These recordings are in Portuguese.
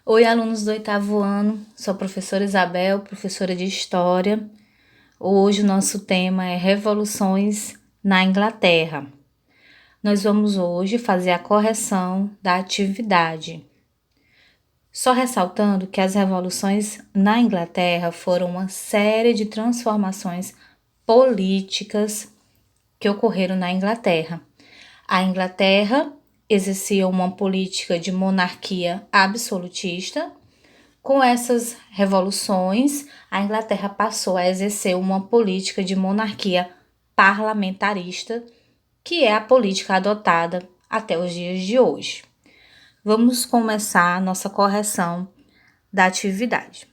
Oi, alunos do oitavo ano, sou a professora Isabel, professora de História. Hoje o nosso tema é Revoluções na Inglaterra. Nós vamos hoje fazer a correção da atividade. Só ressaltando que as revoluções na Inglaterra foram uma série de transformações políticas que ocorreram na Inglaterra. A Inglaterra exercia uma política de monarquia absolutista. Com essas revoluções, a Inglaterra passou a exercer uma política de monarquia parlamentarista, que é a política adotada até os dias de hoje. Vamos começar a nossa correção da atividade.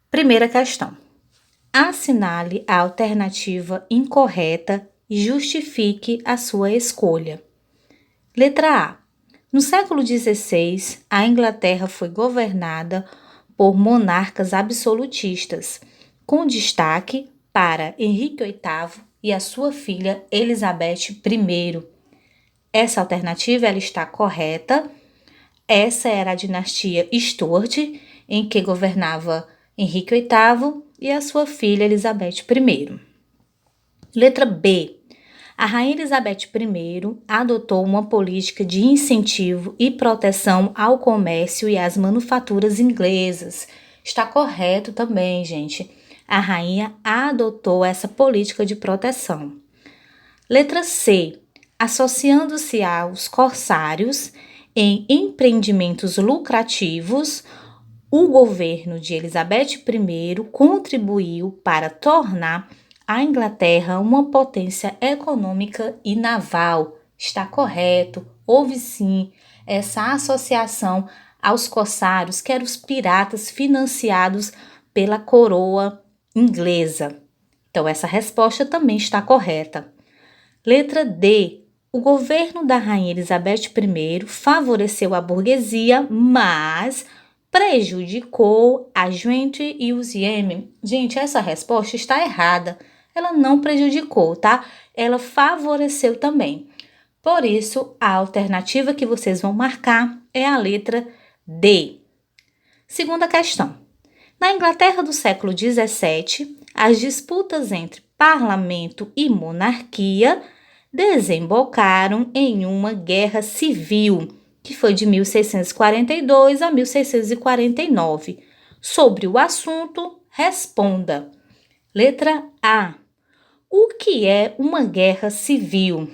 Primeira questão. Assinale a alternativa incorreta e justifique a sua escolha. Letra A. No século XVI, a Inglaterra foi governada por monarcas absolutistas, com destaque para Henrique VIII e a sua filha Elizabeth I. Essa alternativa ela está correta. Essa era a dinastia Stuart, em que governava Henrique VIII e a sua filha Elizabeth I. Letra B. A rainha Elizabeth I adotou uma política de incentivo e proteção ao comércio e às manufaturas inglesas. Está correto também, gente. A rainha adotou essa política de proteção. Letra C. Associando-se aos corsários em empreendimentos lucrativos, o governo de Elizabeth I contribuiu para tornar a Inglaterra uma potência econômica e naval. Está correto, houve sim essa associação aos corsários, que eram os piratas financiados pela coroa inglesa. Então, essa resposta também está correta. Letra D. O governo da rainha Elizabeth I favoreceu a burguesia, mas prejudicou a gente e os Yemen. Gente, essa resposta está errada. Ela não prejudicou, tá? Ela favoreceu também. Por isso, a alternativa que vocês vão marcar é a letra D. Segunda questão. Na Inglaterra do século XVII, as disputas entre parlamento e monarquia desembocaram em uma guerra civil, que foi de 1642 a 1649. Sobre o assunto, responda. Letra A. O que é uma guerra civil?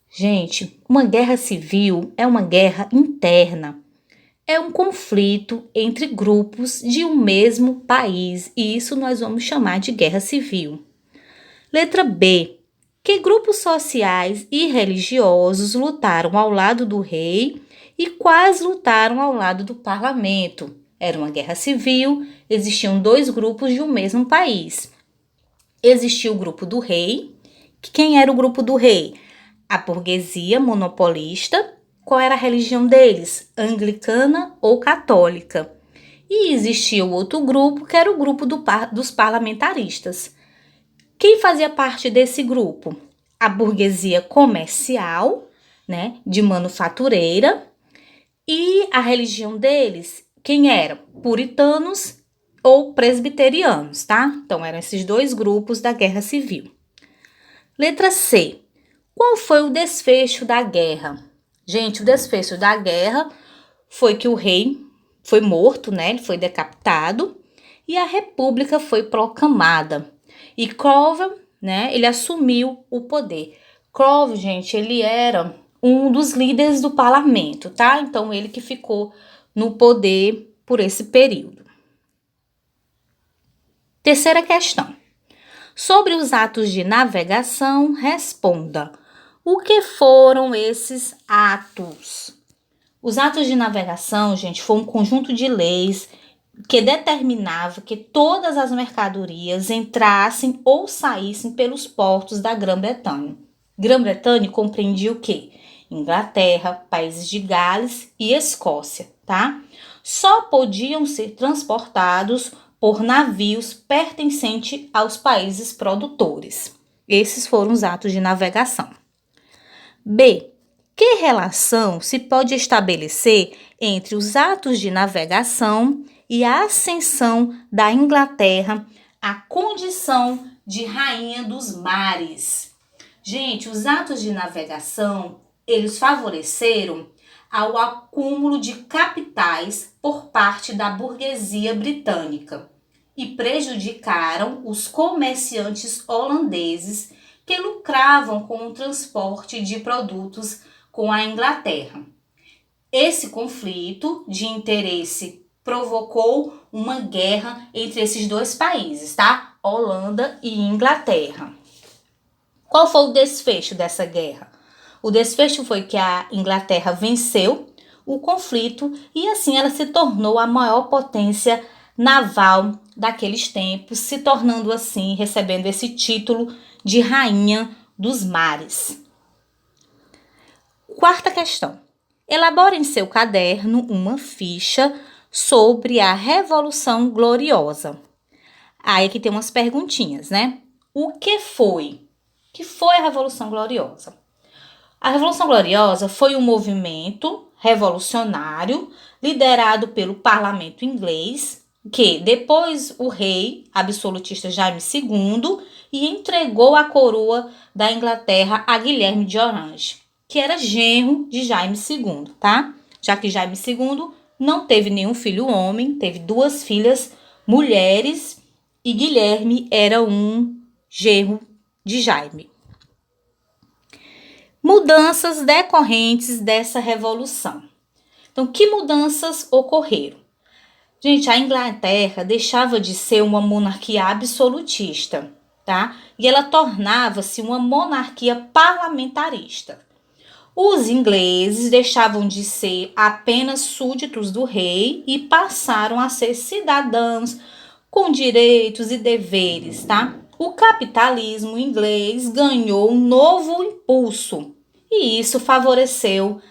Gente, uma guerra civil é uma guerra interna. É um conflito entre grupos de um mesmo país, e isso nós vamos chamar de guerra civil. Letra B. Que grupos sociais e religiosos lutaram ao lado do rei e quais lutaram ao lado do parlamento? Era uma guerra civil, existiam dois grupos de um mesmo país. Existia o grupo do rei. Quem era o grupo do rei? A burguesia monopolista. Qual era a religião deles? Anglicana ou católica. E existia o outro grupo, que era o grupo dos parlamentaristas. Quem fazia parte desse grupo? A burguesia comercial, né, de manufatureira. E a religião deles, quem era? Puritanos ou presbiterianos, tá? Então, eram esses dois grupos da Guerra Civil. Letra C. Qual foi o desfecho da guerra? Gente, o desfecho da guerra foi que o rei foi morto, né? Ele foi decapitado e a república foi proclamada. E Cromwell, né? Ele assumiu o poder. Cromwell, gente, ele era um dos líderes do parlamento, tá? Então, ele que ficou no poder por esse período. Terceira questão. Sobre os atos de navegação, responda. O que foram esses atos? Os atos de navegação, gente, foi um conjunto de leis que determinava que todas as mercadorias entrassem ou saíssem pelos portos da Grã-Bretanha. Grã-Bretanha compreendia o quê? Inglaterra, países de Gales e Escócia, tá? Só podiam ser transportados por navios pertencentes aos países produtores. Esses foram os atos de navegação. B. Que relação se pode estabelecer entre os atos de navegação e a ascensão da Inglaterra à condição de rainha dos mares? Gente, os atos de navegação, eles favoreceram ao acúmulo de capitais por parte da burguesia britânica e prejudicaram os comerciantes holandeses que lucravam com o transporte de produtos com a Inglaterra. Esse conflito de interesse provocou uma guerra entre esses dois países, tá? Holanda e Inglaterra. Qual foi o desfecho dessa guerra? O desfecho foi que a Inglaterra venceu o conflito e assim ela se tornou a maior potência naval daqueles tempos, se tornando assim, recebendo esse título de rainha dos mares. Quarta questão. Elabore em seu caderno uma ficha sobre a Revolução Gloriosa. Aí aqui tem umas perguntinhas, né? O que foi? O que foi a Revolução Gloriosa? A Revolução Gloriosa foi um movimento revolucionário liderado pelo parlamento inglês, que depois o rei absolutista Jaime II e entregou a coroa da Inglaterra a Guilherme de Orange, que era genro de Jaime II, tá? Já que Jaime II não teve nenhum filho homem, teve 2 filhas mulheres e Guilherme era um genro de Jaime. Mudanças decorrentes dessa revolução. Então, que mudanças ocorreram? Gente, a Inglaterra deixava de ser uma monarquia absolutista, tá? E ela tornava-se uma monarquia parlamentarista. Os ingleses deixavam de ser apenas súditos do rei e passaram a ser cidadãos com direitos e deveres, tá? O capitalismo inglês ganhou um novo impulso e isso favoreceu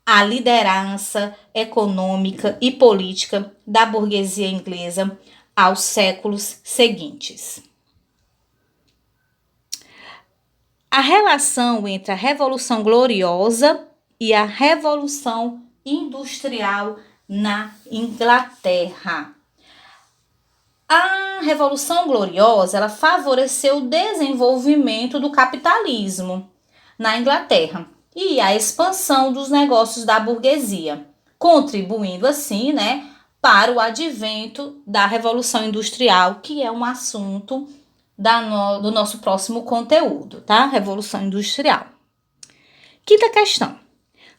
a liderança econômica e política da burguesia inglesa aos séculos seguintes. A relação entre a Revolução Gloriosa e a Revolução Industrial na Inglaterra. A Revolução Gloriosa ela favoreceu o desenvolvimento do capitalismo na Inglaterra e a expansão dos negócios da burguesia, contribuindo assim, né, para o advento da Revolução Industrial, que é um assunto do nosso próximo conteúdo, tá? Revolução Industrial. Quinta questão.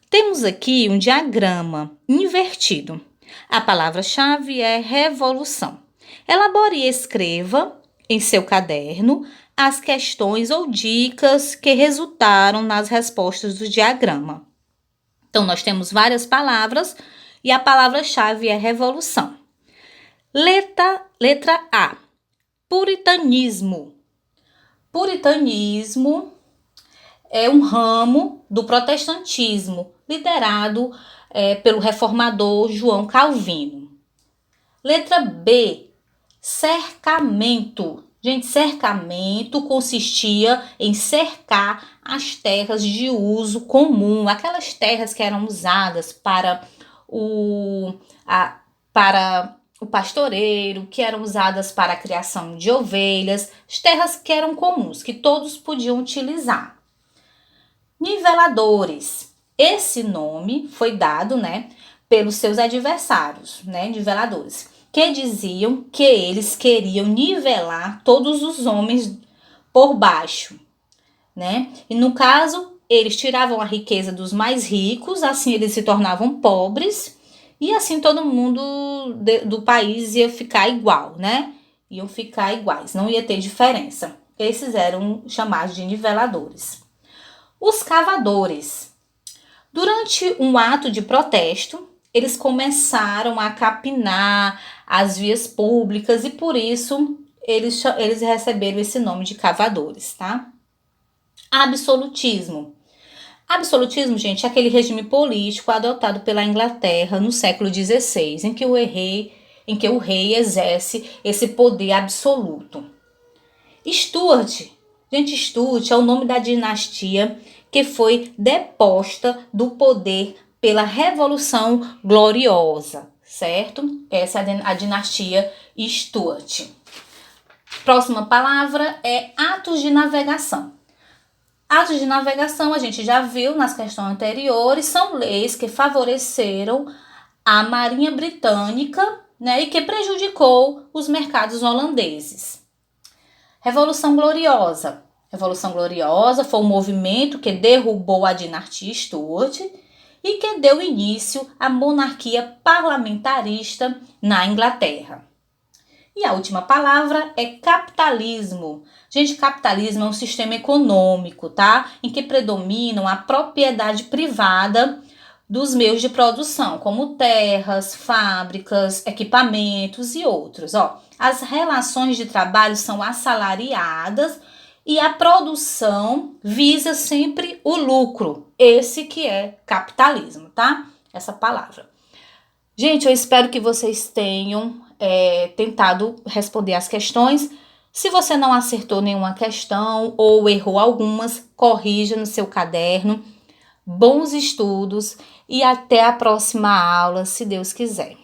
Temos aqui um diagrama invertido. A palavra-chave é revolução. Elabore e escreva em seu caderno as questões ou dicas que resultaram nas respostas do diagrama. Então, nós temos várias palavras e a palavra-chave é revolução. Letra A. Puritanismo. Puritanismo é um ramo do protestantismo, liderado pelo reformador João Calvino. Letra B. Cercamento. Gente, cercamento consistia em cercar as terras de uso comum, aquelas terras que eram usadas para o pastoreiro, que eram usadas para a criação de ovelhas, as terras que eram comuns, que todos podiam utilizar. Niveladores. Esse nome foi dado, pelos seus adversários, niveladores, que diziam que eles queriam nivelar todos os homens por baixo, E no caso, eles tiravam a riqueza dos mais ricos, assim eles se tornavam pobres, e assim todo mundo do país ia ficar igual, Iam ficar iguais, não ia ter diferença. Esses eram chamados de niveladores. Os cavadores. Durante um ato de protesto, eles começaram a capinar as vias públicas e por isso eles receberam esse nome de cavadores, tá? Absolutismo. Absolutismo, gente, é aquele regime político adotado pela Inglaterra no século XVI, em que o rei exerce esse poder absoluto. Stuart. Gente, Stuart é o nome da dinastia que foi deposta do poder pela Revolução Gloriosa, certo? Essa é a dinastia Stuart. Próxima palavra é atos de navegação. Atos de navegação, a gente já viu nas questões anteriores, são leis que favoreceram a Marinha Britânica, né, e que prejudicou os mercados holandeses. Revolução Gloriosa. Revolução Gloriosa foi um movimento que derrubou a dinastia Stuart e que deu início à monarquia parlamentarista na Inglaterra. E a última palavra é capitalismo. Gente, capitalismo é um sistema econômico, tá? Em que predominam a propriedade privada dos meios de produção, como terras, fábricas, equipamentos e outros. As relações de trabalho são assalariadas e a produção visa sempre o lucro. Esse que é capitalismo, tá? Essa palavra. Gente, eu espero que vocês tenham tentado responder as questões. Se você não acertou nenhuma questão ou errou algumas, corrija no seu caderno. Bons estudos e até a próxima aula, se Deus quiser.